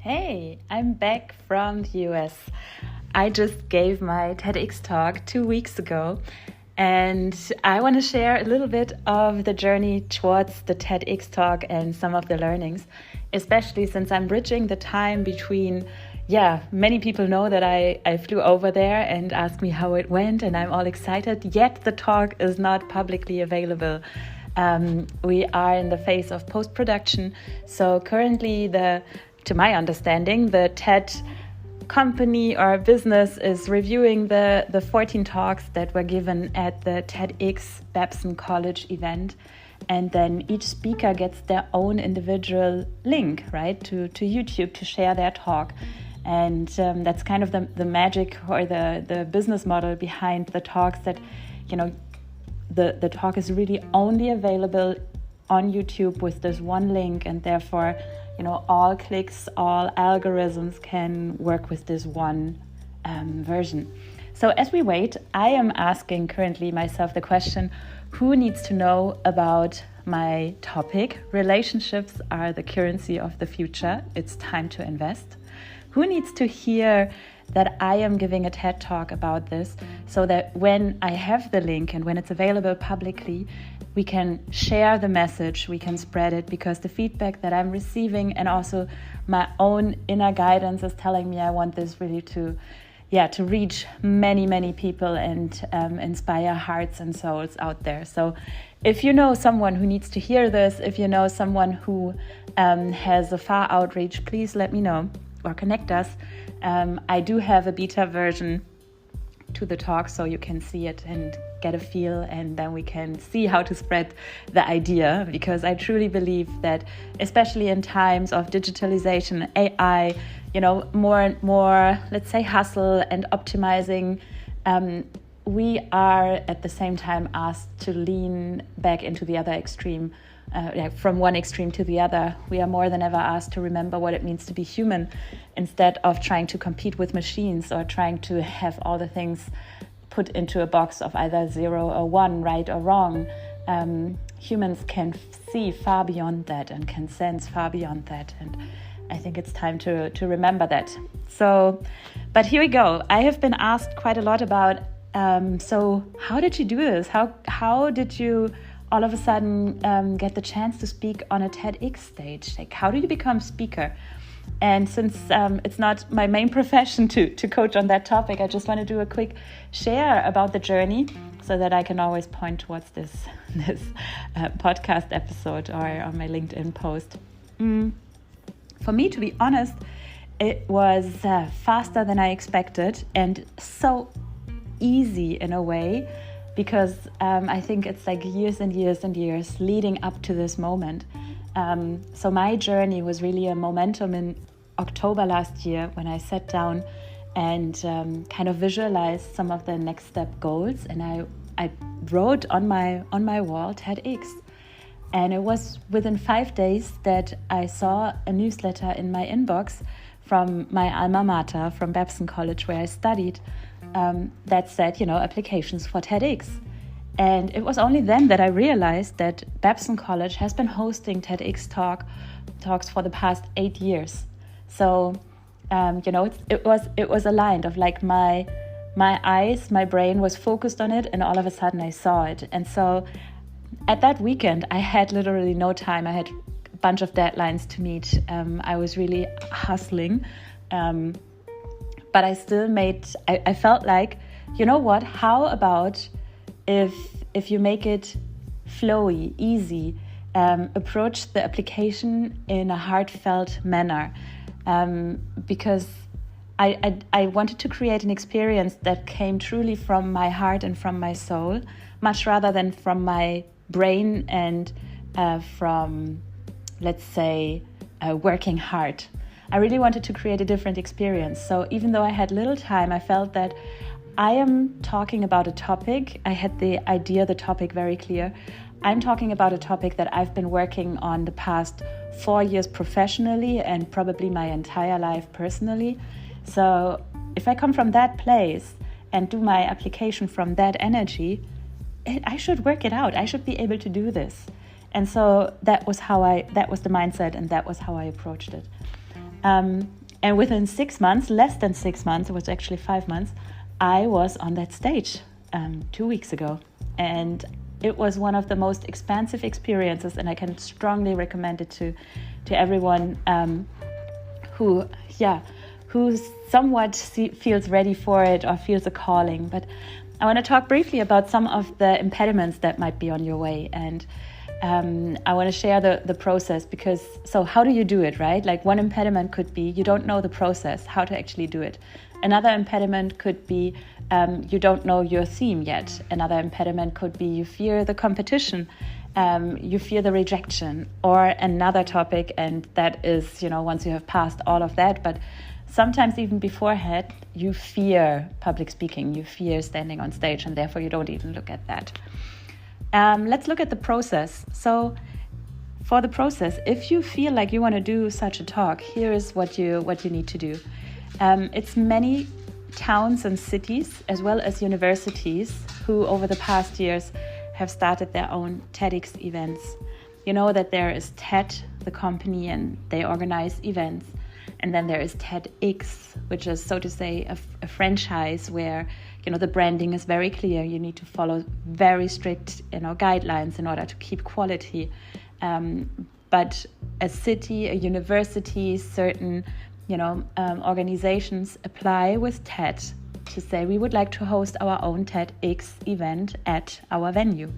Hey, I'm back from the US. I just gave my TEDx talk 2 weeks ago, and I want to share a little bit of the journey towards the TEDx talk and some of the learnings, especially since I'm bridging the time between, many people know that I flew over there and asked me how it went, and I'm all excited, yet the talk is not publicly available. We are in the phase of post-production, so currently to my understanding, the TED company or business is reviewing the 14 talks that were given at the TEDx Babson College event. And then each speaker gets their own individual link, right, to YouTube to share their talk. And that's kind of the magic or the business model behind the talks that, the talk is really only available on YouTube with this one link, and therefore all clicks, all algorithms can work with this one version. So as we wait, I am asking currently myself the question, who needs to know about my topic? Relationships are the currency of the future. It's time to invest. Who needs to hear that I am giving a TED talk about this, so that when I have the link and when it's available publicly, we can share the message, we can spread it, because the feedback that I'm receiving and also my own inner guidance is telling me I want this really to reach many people and inspire hearts and souls out there. So if you know someone who needs to hear this, if you know someone who has a far outreach, please let me know or connect us. I do have a beta version to the talk, so you can see it and get a feel, and then we can see how to spread the idea, because I truly believe that, especially in times of digitalization, AI, more and more, let's say, hustle and optimizing, we are at the same time asked to lean back into the other extreme. From one extreme to the other, we are more than ever asked to remember what it means to be human, instead of trying to compete with machines or trying to have all the things put into a box of either 0 or 1, right or wrong. Humans can see far beyond that and can sense far beyond that, and I think it's time to remember that. So, but here we go. I have been asked quite a lot about, so how did you do this? How did you all of a sudden get the chance to speak on a TEDx stage? Like, how do you become speaker? And since it's not my main profession to coach on that topic, I just want to do a quick share about the journey, so that I can always point towards this podcast episode or on my LinkedIn post. For me, to be honest, it was faster than I expected, and so easy in a way, because I think it's like years and years and years leading up to this moment. So my journey was really a momentum in October last year, when I sat down and kind of visualized some of the next step goals, and I wrote on my wall TEDx. And it was within 5 days that I saw a newsletter in my inbox from my alma mater, from Babson College, where I studied, that said, applications for TEDx. And it was only then that I realized that Babson College has been hosting TEDx talks for the past 8 years. So, it was aligned of like my eyes, my brain was focused on it, and all of a sudden I saw it. And so at that weekend, I had literally no time. I had a bunch of deadlines to meet. I was really hustling. But I still I felt like, what, how about if you make it flowy, easy, approach the application in a heartfelt manner, because I wanted to create an experience that came truly from my heart and from my soul, much rather than from my brain and from, let's say, working hard. I really wanted to create a different experience. So even though I had little time, I felt that I am talking about a topic. I had the topic very clear. I'm talking about a topic that I've been working on the past 4 years professionally, and probably my entire life personally. So if I come from that place and do my application from that energy, I should work it out. I should be able to do this. And so that was the mindset, and that was how I approached it. And within 6 months, less than 6 months, it was actually 5 months, I was on that stage 2 weeks ago. And it was one of the most expansive experiences, and I can strongly recommend it to everyone who somewhat feels ready for it or feels a calling. But I want to talk briefly about some of the impediments that might be on your way, and I want to share the process, because so how do you do it, right? Like, one impediment could be you don't know the process, how to actually do it. Another impediment could be you don't know your theme yet. Another impediment could be you fear the competition, you fear the rejection, or another topic, and that is, once you have passed all of that, but sometimes even beforehand, you fear public speaking, you fear standing on stage, and therefore you don't even look at that. Let's look at the process. So for the process, if you feel like you want to do such a talk, here is what you need to do. It's many towns and cities, as well as universities, who over the past years have started their own TEDx events. You know that there is TED, the company, and they organize events. And then there is TEDx, which is, so to say, a franchise where, the branding is very clear. You need to follow very strict, guidelines in order to keep quality. But a city, a university, certain, organizations apply with TED to say, we would like to host our own TEDx event at our venue.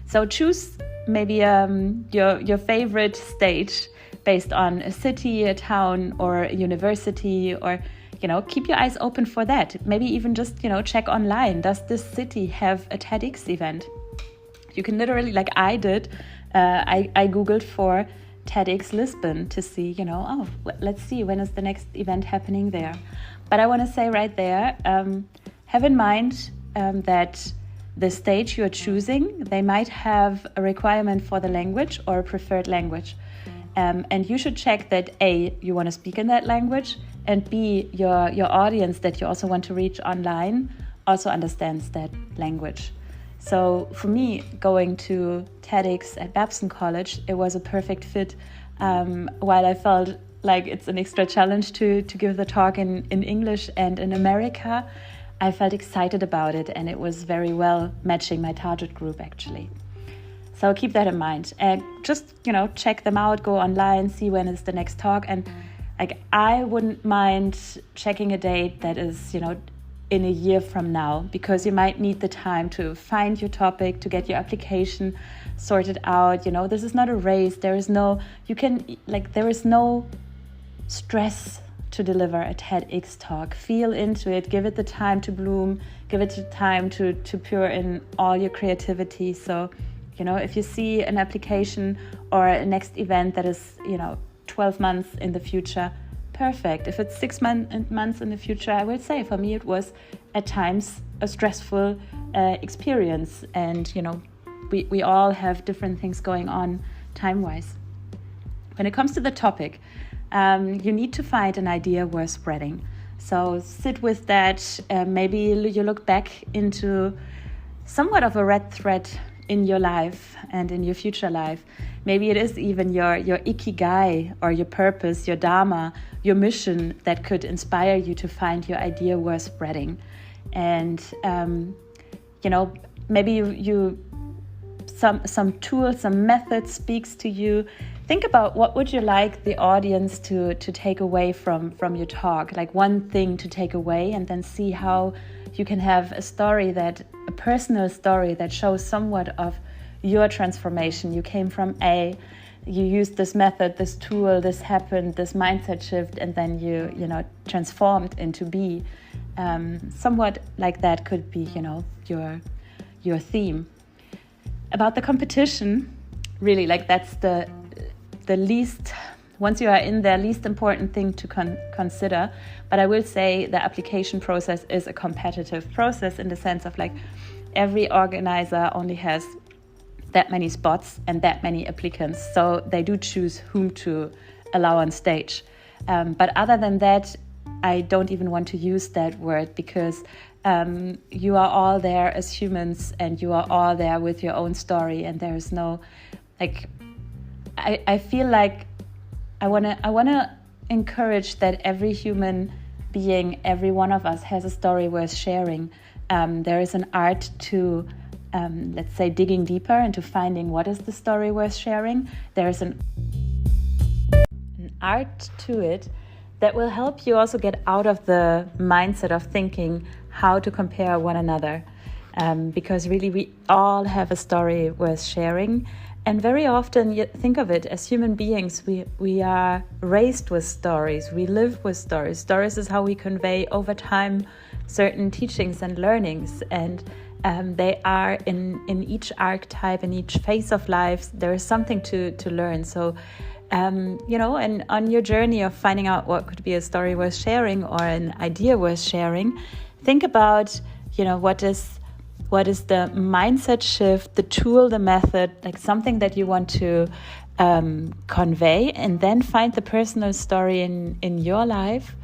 So choose maybe your favorite stage based on a city, a town, or a university, or, keep your eyes open for that. Maybe even just, check online. Does this city have a TEDx event? You can literally, like I did, I Googled for TEDx Lisbon to see, let's see, when is the next event happening there? But I want to say right there, have in mind that the stage you're choosing, they might have a requirement for the language or a preferred language. And you should check that A, you want to speak in that language, and B, your audience that you also want to reach online also understands that language. So for me, going to TEDx at Babson College, it was a perfect fit. While I felt like it's an extra challenge to give the talk in English and in America, I felt excited about it, and it was very well matching my target group, actually. So keep that in mind, and just, check them out, go online, see when is the next talk. And I wouldn't mind checking a date that is, in a year from now, because you might need the time to find your topic, to get your application sorted out. This is not a race. There is no stress to deliver a TEDx talk. Feel into it, give it the time to bloom, give it the time to pour in all your creativity. So, if you see an application or a next event that is, 12 months in the future, perfect. If it's 6 months in the future, I would say for me it was at times a stressful experience. And, we all have different things going on time-wise. When it comes to the topic, you need to find an idea worth spreading. So sit with that. Maybe you look back into somewhat of a red thread in your life and in your future life. Maybe it is even your ikigai, or your purpose, your dharma, your mission that could inspire you to find your idea worth spreading. And maybe you some tools, some methods speaks to you. Think about what would you like the audience to take away from your talk, like one thing to take away, and then see how you can have a personal story that shows somewhat of your transformation. You came from A, you used this method, this tool, this happened, this mindset shift, and then you transformed into B. Somewhat like that could be, your theme. About the competition, really, that's the least, once you are in there, least important thing to consider. But I will say the application process is a competitive process, in the sense of every organizer only has that many spots and that many applicants. So they do choose whom to allow on stage. But other than that, I don't even want to use that word, because you are all there as humans, and you are all there with your own story, and there is no, I feel like I wanna encouraged that every human being, every one of us has a story worth sharing. There is an art to, let's say, digging deeper into finding what is the story worth sharing. There is an art to it that will help you also get out of the mindset of thinking how to compare one another. Because really we all have a story worth sharing. And very often, you think of it as human beings, we are raised with stories, we live with stories. Stories is how we convey over time certain teachings and learnings. And they are in each archetype, in each phase of life, there is something to learn. So, and on your journey of finding out what could be a story worth sharing or an idea worth sharing, think about, what is the mindset shift, the tool, the method, like something that you want to convey, and then find the personal story in your life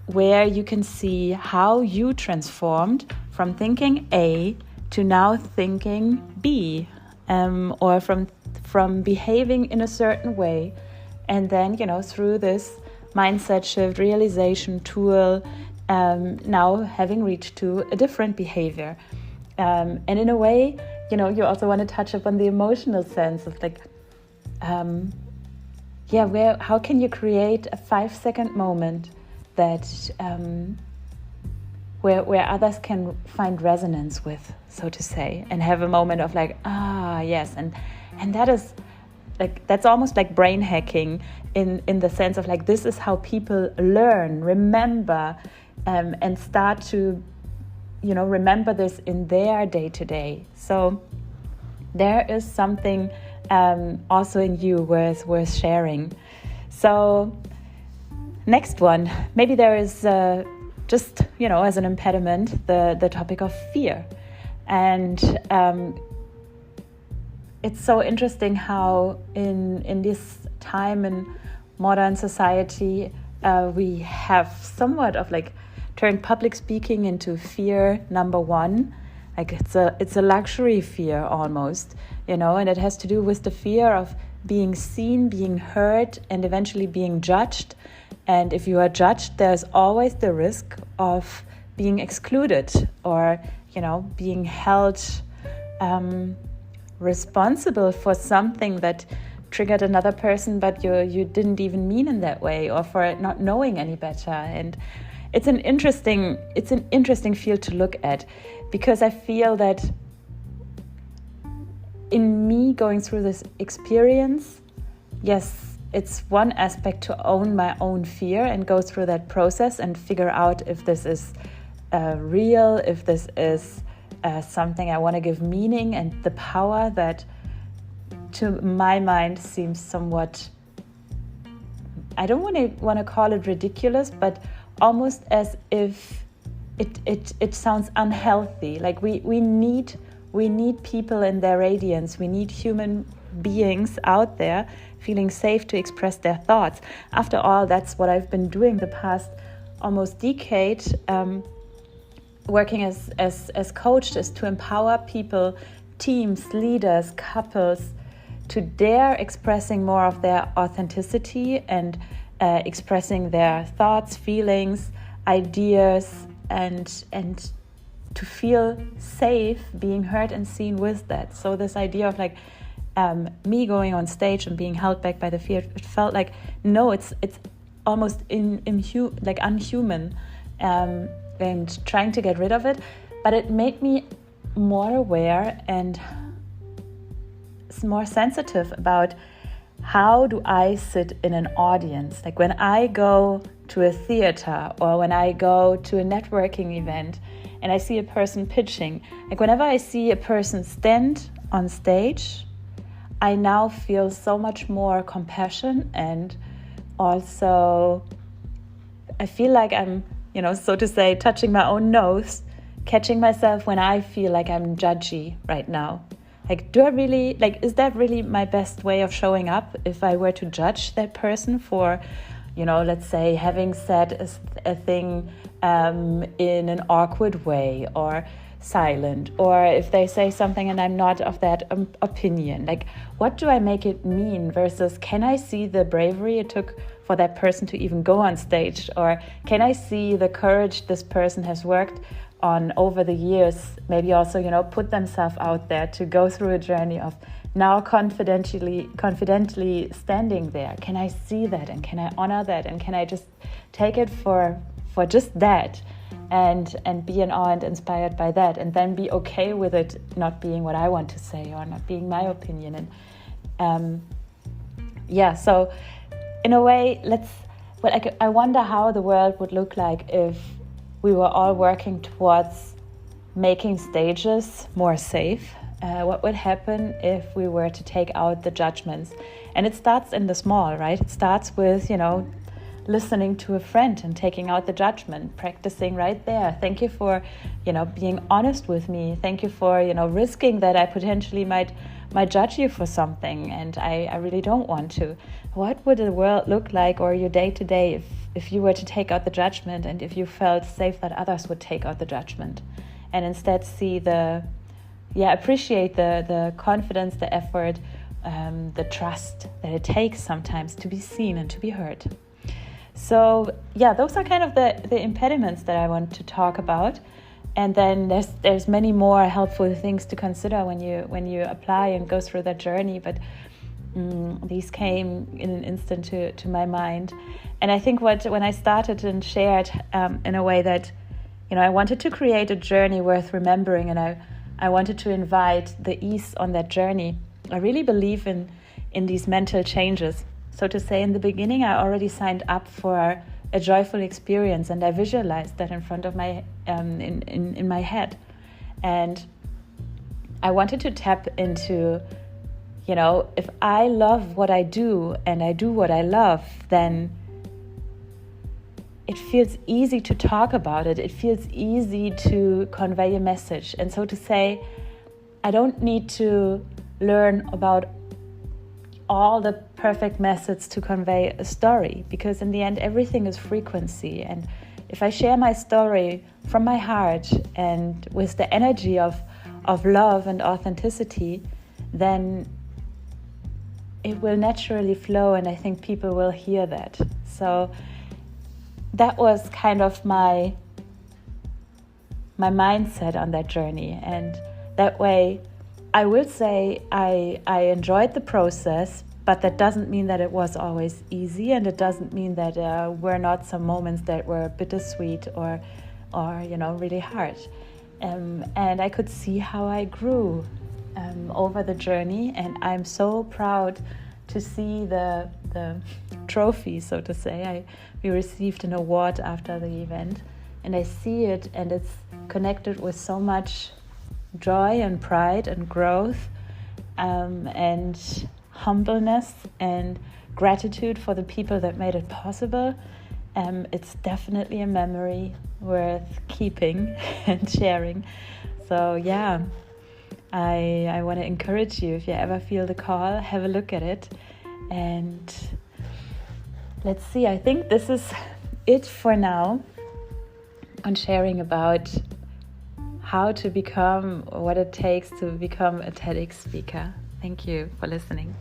where you can see how you transformed from thinking A to now thinking B, or from behaving in a certain way, and then through this mindset shift, realization tool, now having reached to a different behavior. And in a way, you also want to touch upon the emotional sense of how can you create a 5-second moment that where others can find resonance with, so to say, and have a moment of yes, and that is that's almost like brain hacking in the sense of this is how people learn, remember, and start to, remember this in their day-to-day. So there is something also in you worth sharing. So next one, maybe there is just, as an impediment, the topic of fear. And it's so interesting how in this time in modern society, we have somewhat of turned public speaking into fear number one. It's a luxury fear almost, and it has to do with the fear of being seen, being heard, and eventually being judged. And if you are judged, there's always the risk of being excluded or, being held responsible for something that triggered another person, but you didn't even mean in that way, or for it not knowing any better. And it's an interesting field to look at, because I feel that in me going through this experience, yes, it's one aspect to own my own fear and go through that process and figure out if this is real, if this is something I want to give meaning and the power that to my mind seems somewhat, I don't want to call it ridiculous, but almost as if it sounds unhealthy. We need people in their radiance. We need human beings out there feeling safe to express their thoughts. After all, that's what I've been doing the past almost decade, working as coach, is to empower people, teams, leaders, couples, to dare expressing more of their authenticity and expressing their thoughts, feelings, ideas, and to feel safe being heard and seen with that. So this idea of me going on stage and being held back by the fear, it felt no, it's almost unhuman, and trying to get rid of it. But it made me more aware and more sensitive about how do I sit in an audience. When I go to a theater or when I go to a networking event and I see a person pitching, whenever I see a person stand on stage, I now feel so much more compassion, and also I feel like I'm, so to say, touching my own nose, catching myself when I feel like I'm judgy right now. Do I really, is that really my best way of showing up if I were to judge that person for, let's say, having said a thing in an awkward way or silent, or if they say something and I'm not of that opinion? What do I make it mean versus can I see the bravery it took for that person to even go on stage? Or can I see the courage this person has worked on over the years, maybe also, put themselves out there to go through a journey of now confidently standing there? Can I see that, and can I honor that, and can I just take it for just that, and be in awe and inspired by that, and then be okay with it not being what I want to say or not being my opinion? And so in a way, I wonder how the world would look like if we were all working towards making stages more safe. What would happen if we were to take out the judgments? And it starts in the small, right? It starts with, listening to a friend and taking out the judgment, practicing right there. Thank you for, being honest with me. Thank you for, risking that I potentially might judge you for something, and I really don't want to. What would the world look like, or your day to day, if you were to take out the judgment, and if you felt safe that others would take out the judgment, and instead see appreciate the confidence, the effort, the trust that it takes sometimes to be seen and to be heard. So those are kind of the impediments that I want to talk about. And then there's many more helpful things to consider when you apply and go through that journey. But these came in an instant to my mind. And I think when I started and shared in a way that, I wanted to create a journey worth remembering, and I wanted to invite the ease on that journey. I really believe in these mental changes. So to say, in the beginning, I already signed up for a joyful experience, and I visualized that in front of my in my head, and I wanted to tap into, if I love what I do and I do what I love, then it feels easy to talk about it. It feels easy to convey a message. And so to say, I don't need to learn about all the perfect methods to convey a story, because in the end everything is frequency. And if I share my story from my heart and with the energy of love and authenticity, then it will naturally flow, and I think people will hear that. So that was kind of my mindset on that journey. And that way, I will say I enjoyed the process, but that doesn't mean that it was always easy, and it doesn't mean that were not some moments that were bittersweet or really hard. And I could see how I grew over the journey, and I'm so proud to see the trophy, so to say. We received an award after the event, and I see it, and it's connected with so much joy and pride and growth, and humbleness and gratitude for the people that made it possible. It's definitely a memory worth keeping and sharing. So I want to encourage you, if you ever feel the call, have a look at it. And let's see, I think this is it for now on sharing about how to become, what it takes to become a TEDx speaker. Thank you for listening.